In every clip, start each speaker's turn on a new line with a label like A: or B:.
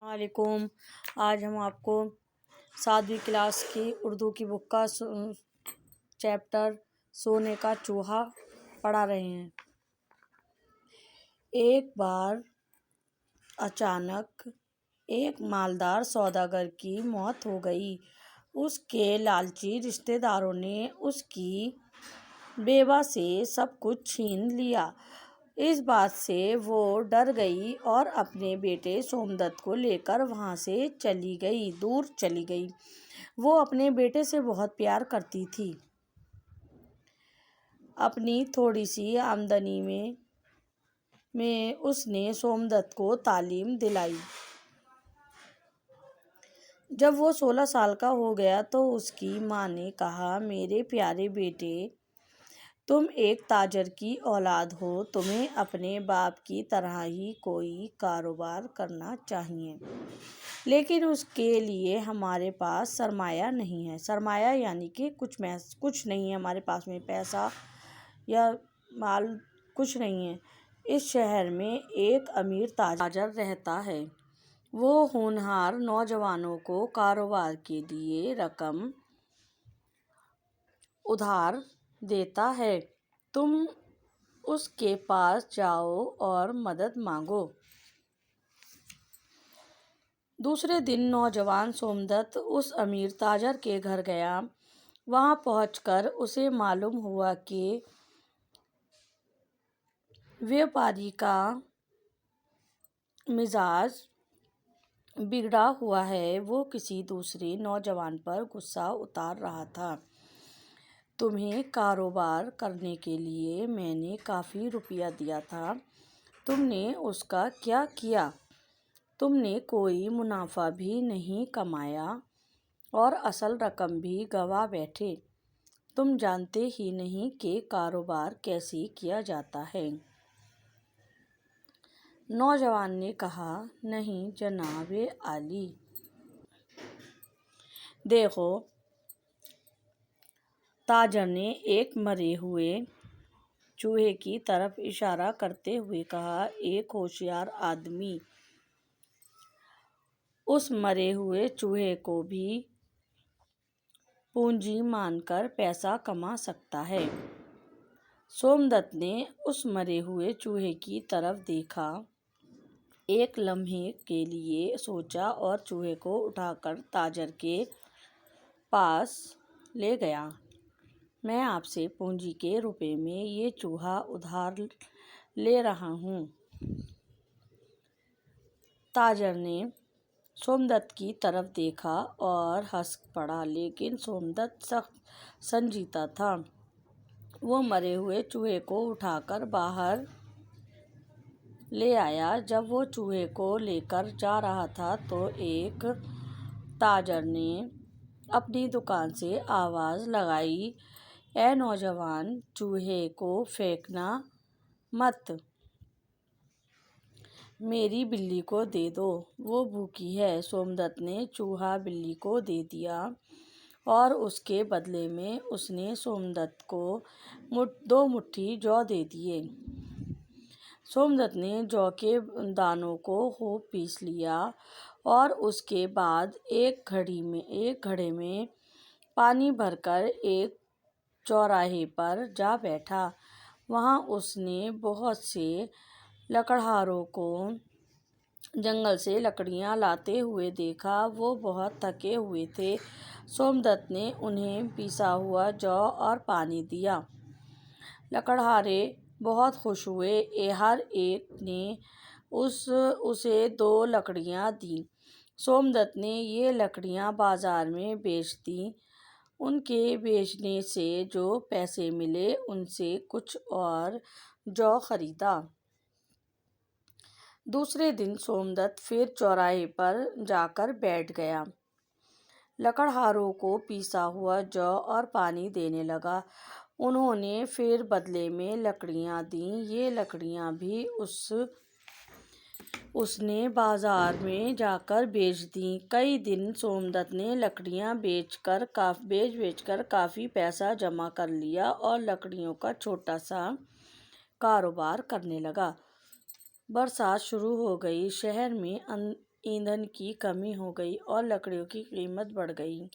A: علیکم۔ آج ہم آپ کو 7ویں کلاس کی اردو کی بک کا چیپٹر سونے کا چوہا پڑھا رہے ہیں۔ ایک بار اچانک ایک مالدار سوداگر کی موت ہو گئی۔ اس کے لالچی رشتہ داروں نے اس کی بیوہ سے سب کچھ چھین لیا۔ اس بات سے وہ ڈر گئی اور اپنے بیٹے سومدت کو لے کر وہاں سے دور چلی گئی۔ وہ اپنے بیٹے سے بہت پیار کرتی تھی۔ اپنی تھوڑی سی آمدنی میں اس نے سومدت کو تعلیم دلائی۔ جب وہ 16 سال کا ہو گیا تو اس کی ماں نے کہا، میرے پیارے بیٹے، تم ایک تاجر کی اولاد ہو، تمہیں اپنے باپ کی طرح ہی کوئی کاروبار کرنا چاہیے، لیکن اس کے لیے ہمارے پاس سرمایہ نہیں ہے۔ سرمایہ یعنی کہ کچھ نہیں ہے، ہمارے پاس میں پیسہ یا مال کچھ نہیں ہے۔ اس شہر میں ایک امیر تاجر رہتا ہے۔ وہ ہونہار نوجوانوں کو کاروبار کے لیے رقم ادھار دیتا ہے۔ تم اس کے پاس جاؤ اور مدد مانگو۔ دوسرے دن نوجوان سومدت اس امیر تاجر کے گھر گیا۔ وہاں پہنچ کر اسے معلوم ہوا کہ بیوپاری کا مزاج بگڑا ہوا ہے۔ وہ کسی دوسرے نوجوان پر غصہ اتار رہا تھا۔ تمہیں کاروبار کرنے کے لیے میں نے کافی روپیہ دیا تھا، تم نے اس کا کیا کیا؟ تم نے کوئی منافع بھی نہیں کمایا اور اصل رقم بھی گنوا بیٹھے۔ تم جانتے ہی نہیں کہ کاروبار کیسے کیا جاتا ہے۔ نوجوان نے کہا، نہیں جناب عالی۔ دیکھو، تاجر نے ایک مرے ہوئے چوہے کی طرف اشارہ کرتے ہوئے کہا، ایک ہوشیار آدمی اس مرے ہوئے چوہے کو بھی پونجی مان کر پیسہ کما سکتا ہے۔ سومدت نے اس مرے ہوئے چوہے کی طرف دیکھا، ایک لمحے کے لیے سوچا اور چوہے کو اٹھا کر تاجر کے پاس لے گیا۔ میں آپ سے پونجی کے روپے میں یہ چوہا ادھار لے رہا ہوں۔ تاجر نے سومدت کی طرف دیکھا اور ہنس پڑا، لیکن سومدت سخت سنجیدہ تھا۔ وہ مرے ہوئے چوہے کو اٹھا کر باہر لے آیا۔ جب وہ چوہے کو لے کر جا رہا تھا تو ایک تاجر نے اپنی دکان سے آواز لگائی، اے نوجوان، چوہے کو پھینکنا مت، میری بلی کو دے دو، وہ بھوکی ہے۔ سومدت نے چوہا بلی کو دے دیا اور اس کے بدلے میں اس نے سومدت کو 2 مٹھی جو دے دیے۔ سومدت نے جو کے دانوں کو خوب پیس لیا اور اس کے بعد ایک گھڑے میں پانی بھر کر ایک چوراہے پر جا بیٹھا۔ وہاں اس نے بہت سے لکڑہاروں کو جنگل سے لکڑیاں لاتے ہوئے دیکھا۔ وہ بہت تھکے ہوئے تھے۔ سومدت نے انہیں پیسا ہوا جو اور پانی دیا۔ لکڑہارے بہت خوش ہوئے۔ ہر ایک نے اسے 2 لکڑیاں دیں۔ سومدت نے یہ لکڑیاں بازار میں بیچ دیں۔ ان کے بیچنے سے جو پیسے ملے ان سے کچھ اور جو خریدا۔ دوسرے دن سومدت پھر چوراہے پر جا کر بیٹھ گیا۔ لکڑہاروں کو پیسا ہوا جو اور پانی دینے لگا۔ انہوں نے پھر بدلے میں لکڑیاں دیں۔ یہ لکڑیاں بھی اس نے بازار میں جا کر بیچ دیں۔ کئی دن سومدت نے لکڑیاں بیچ کر کافی پیسہ جمع کر لیا اور لکڑیوں کا چھوٹا سا کاروبار کرنے لگا۔ برسات شروع ہو گئی۔ شہر میں ایندھن کی کمی ہو گئی اور لکڑیوں کی قیمت بڑھ گئی۔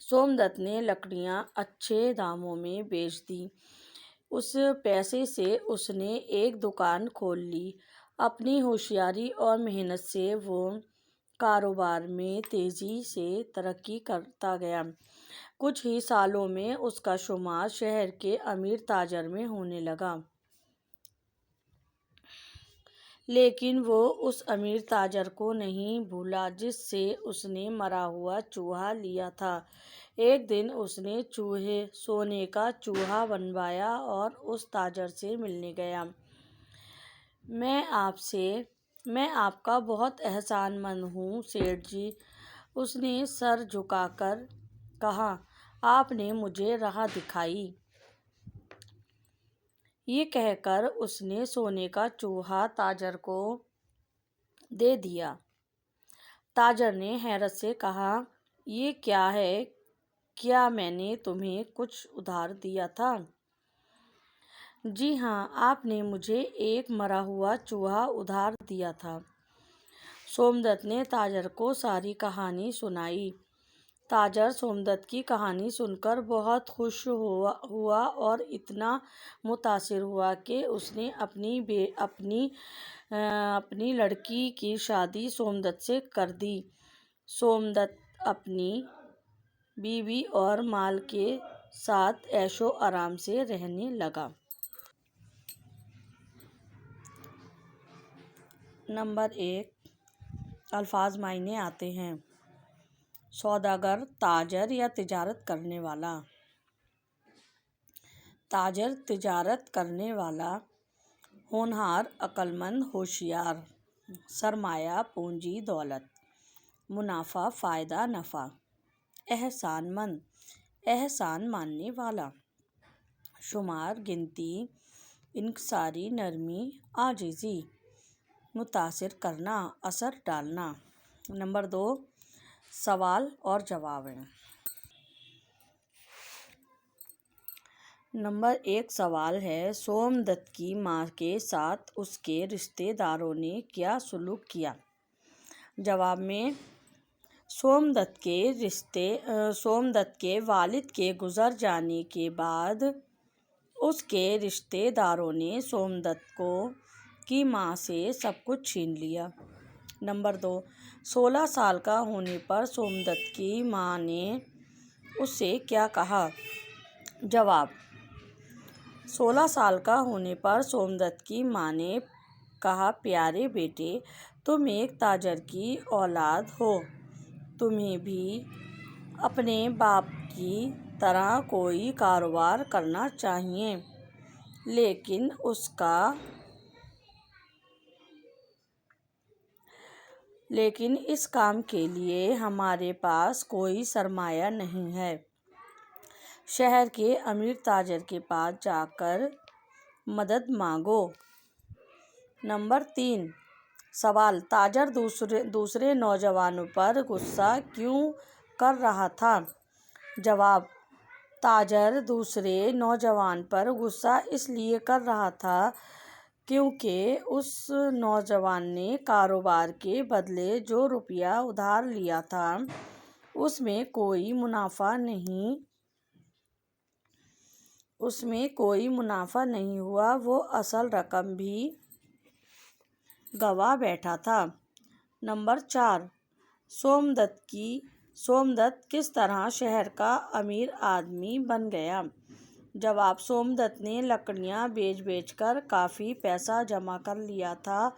A: سومدت نے لکڑیاں اچھے داموں میں بیچ دیں۔ اس پیسے سے اس نے ایک دکان کھول لی۔ اپنی ہوشیاری اور محنت سے وہ کاروبار میں تیزی سے ترقی کرتا گیا۔ کچھ ہی سالوں میں اس کا شمار شہر کے امیر تاجر میں ہونے لگا۔ لیکن وہ اس امیر تاجر کو نہیں بھولا جس سے اس نے مرا ہوا چوہا لیا تھا۔ ایک دن اس نے سونے کا چوہا بنوایا اور اس تاجر سے ملنے گیا۔ میں آپ کا بہت احسان مند ہوں سیٹھ جی، اس نے سر جھکا کر کہا۔ آپ نے مجھے راہ دکھائی۔ یہ کہہ کر اس نے سونے کا چوہا تاجر کو دے دیا۔ تاجر نے حیرت سے کہا، یہ کیا ہے؟ کیا میں نے تمہیں کچھ ادھار دیا تھا؟ جی ہاں، آپ نے مجھے ایک مرا ہوا چوہا ادھار دیا تھا۔ سومدت نے تاجر کو ساری کہانی سنائی۔ تاجر سومدت کی کہانی سن کر بہت خوش ہوا اور اتنا متاثر ہوا کہ اس نے اپنی لڑکی کی شادی سومدت سے کر دی۔ سومدت اپنی بیوی اور مال کے ساتھ عیش و آرام سے رہنے لگا۔ نمبر 1، الفاظ معنی آتے ہیں۔ سوداگر، تاجر یا تجارت کرنے والا۔ تاجر، تجارت کرنے والا، ہونہار، عقل مند، ہوشیار۔ سرمایہ، پونجی، دولت۔ منافع، فائدہ، نفع۔ احسان مند، احسان ماننے والا۔ شمار، گنتی، انکساری، نرمی، عاجزی۔ متاثر کرنا، اثر ڈالنا۔ نمبر 2، سوال اور جواب۔ نمبر 1 سوال ہے، سومدت کی ماں کے ساتھ اس کے رشتہ داروں نے کیا سلوک کیا؟ جواب میں، سومدت کے والد کے گزر جانے کے بعد اس کے رشتہ داروں نے سومدت کی ماں سے سب کچھ چھین لیا۔ نمبر 2، 16 سال کا ہونے پر سومدت کی ماں نے اس سے کیا کہا؟ جواب، 16 سال کا ہونے پر سومدت کی ماں نے کہا، پیارے بیٹے، تم ایک تاجر کی اولاد ہو، تمہیں بھی اپنے باپ کی طرح کوئی کاروبار کرنا چاہیے، لیکن اس کام کے لیے ہمارے پاس کوئی سرمایہ نہیں ہے۔ شہر کے امیر تاجر کے پاس جا کر مدد مانگو۔ نمبر 3 سوال، تاجر دوسرے نوجوانوں پر غصہ کیوں کر رہا تھا؟ جواب، تاجر دوسرے نوجوان پر غصہ اس لیے کر رہا تھا کیونکہ اس نوجوان نے کاروبار کے بدلے جو روپیہ ادھار لیا تھا اس میں کوئی منافع نہیں ہوا، وہ اصل رقم بھی گنوا بیٹھا تھا۔ نمبر 4 سومدت کس طرح شہر کا امیر آدمی بن گیا؟ جواب، سومدت نے لکڑیاں بیچ کر کافی پیسہ جمع کر لیا تھا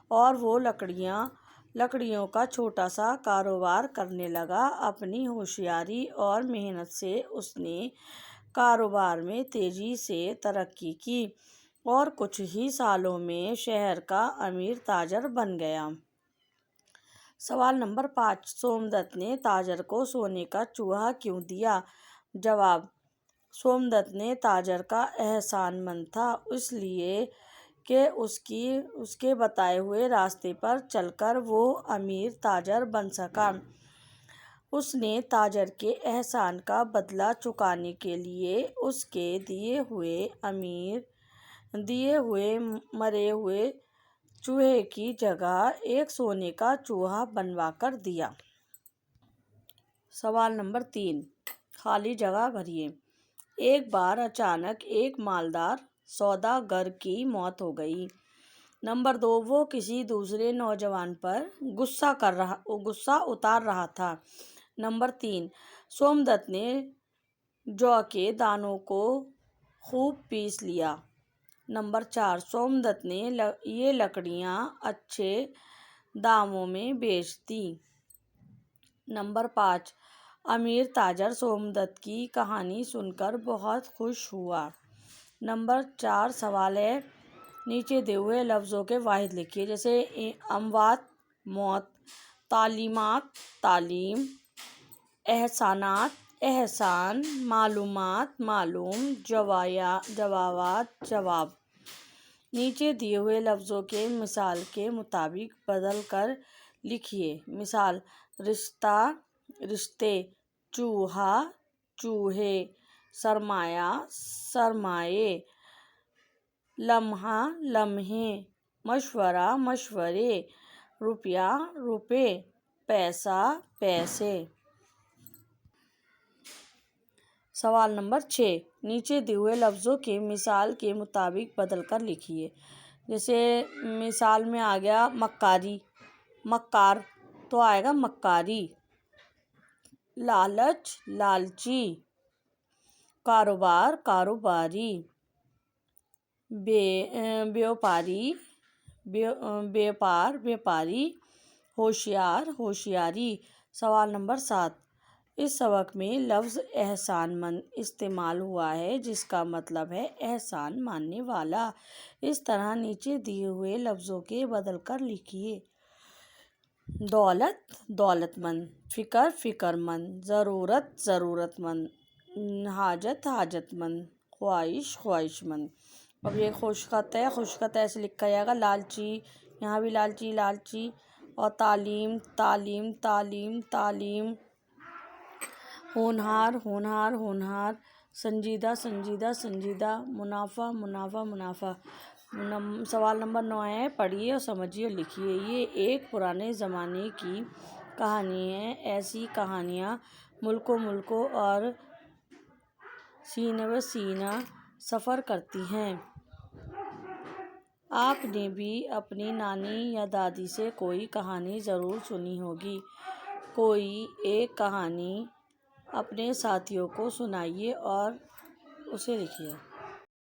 A: اور وہ لکڑیوں کا چھوٹا سا کاروبار کرنے لگا۔ اپنی ہوشیاری اور محنت سے اس نے کاروبار میں تیزی سے ترقی کی اور کچھ ہی سالوں میں شہر کا امیر تاجر بن گیا۔ سوال نمبر 5، سومدت نے تاجر کو سونے کا چوہا کیوں دیا؟ جواب، سومدت نے تاجر کا احسان مند تھا، اس لیے کہ اس کے بتائے ہوئے راستے پر چل کر وہ امیر تاجر بن سکا۔ اس نے تاجر کے احسان کا بدلہ چکانے کے لیے اس کے دیے ہوئے مرے ہوئے چوہے کی جگہ ایک سونے کا چوہا بنوا کر دیا۔ سوال نمبر 3، خالی جگہ بھریے۔ ایک بار اچانک ایک مالدار سوداگر کی موت ہو گئی۔ نمبر 2، وہ کسی دوسرے نوجوان پر غصہ اتار رہا تھا۔ نمبر 3، سومدت نے جو کے دانوں کو خوب پیس لیا۔ نمبر 4، سومدت نے یہ لکڑیاں اچھے داموں میں بیچ دیں۔ نمبر 5، امیر تاجر سومدت کی کہانی سن کر بہت خوش ہوا۔ نمبر 4 سوال ہے، نیچے دیے ہوئے لفظوں کے واحد لکھیے، جیسے اموات موت، تعلیمات تعلیم، احسانات احسان، معلومات معلوم، جوابات جواب۔ نیچے دیے ہوئے لفظوں کے مثال کے مطابق بدل کر لکھیے۔ مثال: رشتہ رشتے، چوہا چوہے، سرمایہ سرمایے، لمحہ لمحے، مشورہ مشورے، روپیہ روپے، پیسہ پیسے۔ سوال نمبر 6، نیچے دیے ہوئے لفظوں کے مثال کے مطابق بدل کر لکھیے۔ جیسے مثال میں آ گیا مکاری، مکار تو آئے گا مکاری۔ لالچ لالچی، کاروبار کاروباری، بیوپاری بیوپار بیوپاری، ہوشیار ہوشیاری۔ سوال نمبر 7، اس سبق میں لفظ احسان مند استعمال ہوا ہے جس کا مطلب ہے احسان ماننے والا۔ اس طرح نیچے دیے ہوئے لفظوں کے بدل کر لکھیے۔ دولت دولت مند، فکر فکر مند، ضرورت ضرورت مند، حاجت حاجت مند، خواہش خواہش مند۔ اب یہ خوش خط ہے، خوش خط ایسے لکھا جائے گا، لالچی، یہاں بھی لالچی لالچی، اور تعلیم تعلیم تعلیم تعلیم، ہونہار ہونہار ہونہار، سنجیدہ سنجیدہ سنجیدہ، منافع منافع منافع۔ سوال نمبر 9 ہے، پڑھیے اور سمجھیے اور لکھیے۔ یہ ایک پرانے زمانے کی کہانی ہے۔ ایسی کہانیاں ملکوں ملکوں اور سینہ بہ سینہ سفر کرتی ہیں۔ آپ نے بھی اپنی نانی یا دادی سے کوئی کہانی ضرور سنی ہوگی۔ کوئی ایک کہانی اپنے ساتھیوں کو سنائیے اور اسے لکھیے۔